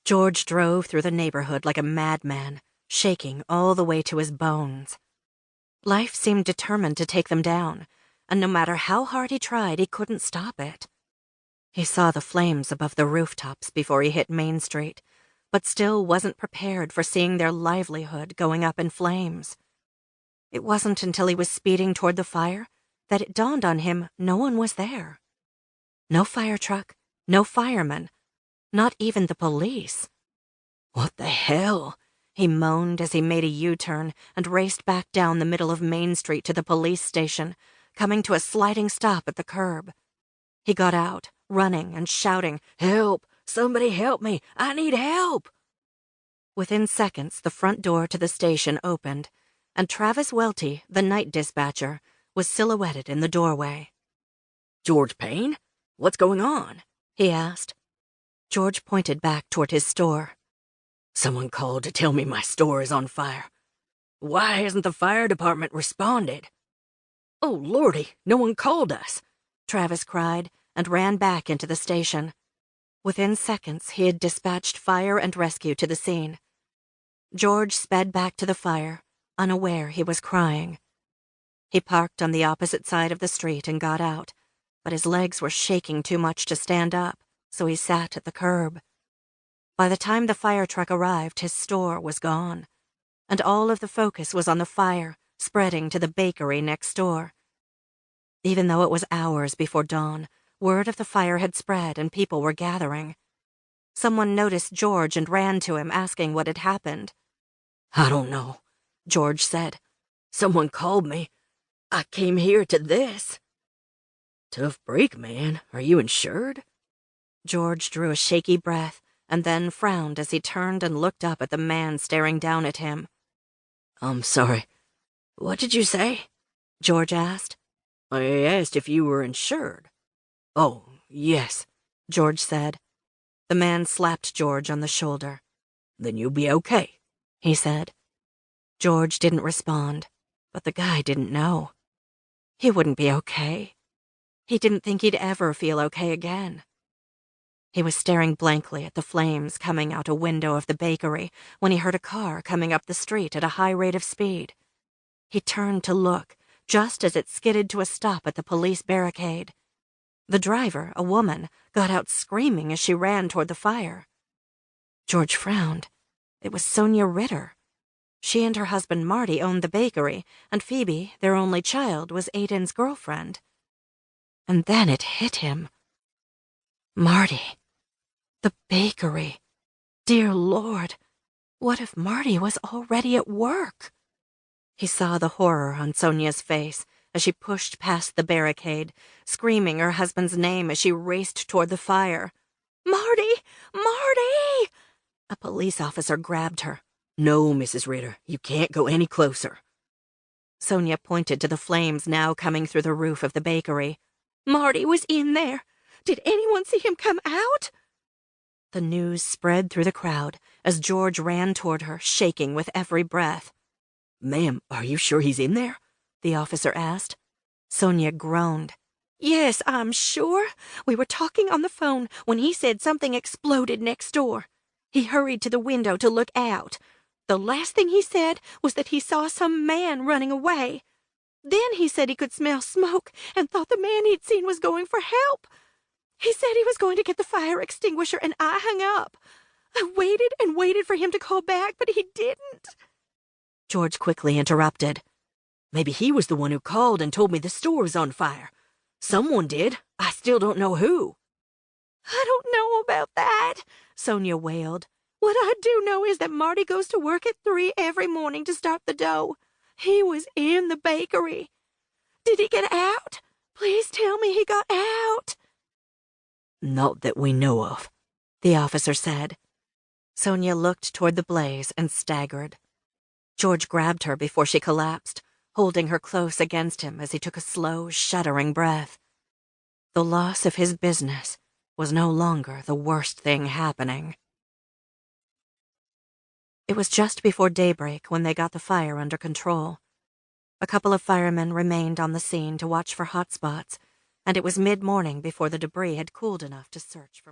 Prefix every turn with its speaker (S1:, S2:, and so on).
S1: George drove through the neighborhood like a madman, shaking all the way to his bones. Life seemed determined to take them down, and no matter how hard he tried, he couldn't stop it. He saw the flames above the rooftops before he hit Main Street, but still wasn't prepared for seeing their livelihood going up in flames. It wasn't until he was speeding toward the fire that it dawned on him no one was there. No fire truck, no firemen, not even the police. "What the hell?" he moaned as he made a U-turn and raced back down the middle of Main Street to the police station, coming to a sliding stop at the curb. He got out, running and shouting, "Help! Somebody help me! I need help!" Within seconds, the front door to the station opened, and Travis Welty, the night dispatcher, was silhouetted in the doorway. "George Payne? What's going on?" he asked. George pointed back toward his store. "Someone called to tell me my store is on fire. Why hasn't the fire department responded?" "Oh, Lordy, no one called us," Travis cried, and ran back into the station. Within seconds, he had dispatched fire and rescue to the scene. George sped back to the fire, unaware he was crying. He parked on the opposite side of the street and got out, but his legs were shaking too much to stand up, so he sat at the curb. By the time the fire truck arrived, his store was gone, and all of the focus was on the fire spreading to the bakery next door. Even though it was hours before dawn, word of the fire had spread and people were gathering. Someone noticed George and ran to him, asking what had happened. "I don't know," George said. "Someone called me. I came here to this." "Tough break, man. Are you insured?" George drew a shaky breath and then frowned as he turned and looked up at the man staring down at him. "I'm sorry. What did you say?" George asked. "I asked if you were insured." "Oh, yes," George said. The man slapped George on the shoulder. "Then you'll be okay," he said. George didn't respond, but the guy didn't know. He wouldn't be okay. He didn't think he'd ever feel okay again. He was staring blankly at the flames coming out a window of the bakery when he heard a car coming up the street at a high rate of speed. He turned to look, just as it skidded to a stop at the police barricade. The driver, a woman, got out screaming as she ran toward the fire. George frowned. It was Sonia Ritter. She and her husband Marty owned the bakery, and Phoebe, their only child, was Aidan's girlfriend. And then it hit him. Marty. The bakery. Dear Lord, what if Marty was already at work? He saw the horror on Sonia's face as she pushed past the barricade, screaming her husband's name as she raced toward the fire. "Marty! Marty!" A police officer grabbed her. "No, Mrs. Ritter, you can't go any closer." Sonia pointed to the flames now coming through the roof of the bakery. "Marty was in there. Did anyone see him come out?" The news spread through the crowd as George ran toward her, shaking with every breath. "Ma'am, are you sure he's in there?" the officer asked. Sonia groaned. "Yes, I'm sure. We were talking on the phone when he said something exploded next door. He hurried to the window to look out. The last thing he said was that he saw some man running away. Then he said he could smell smoke and thought the man he'd seen was going for help. He said he was going to get the fire extinguisher, and I hung up. I waited and waited for him to call back, but he didn't." George quickly interrupted. "Maybe he was the one who called and told me the store was on fire. Someone did. I still don't know who." "I don't know about that," Sonia wailed. "What I do know is that Marty goes to work at 3 every morning to start the dough. He was in the bakery. Did he get out? Please tell me he got out." "Not that we know of," the officer said. Sonia looked toward the blaze and staggered. George grabbed her before she collapsed, holding her close against him as he took a slow, shuddering breath. The loss of his business was no longer the worst thing happening. It was just before daybreak when they got the fire under control. A couple of firemen remained on the scene to watch for hot spots, and it was mid-morning before the debris had cooled enough to search for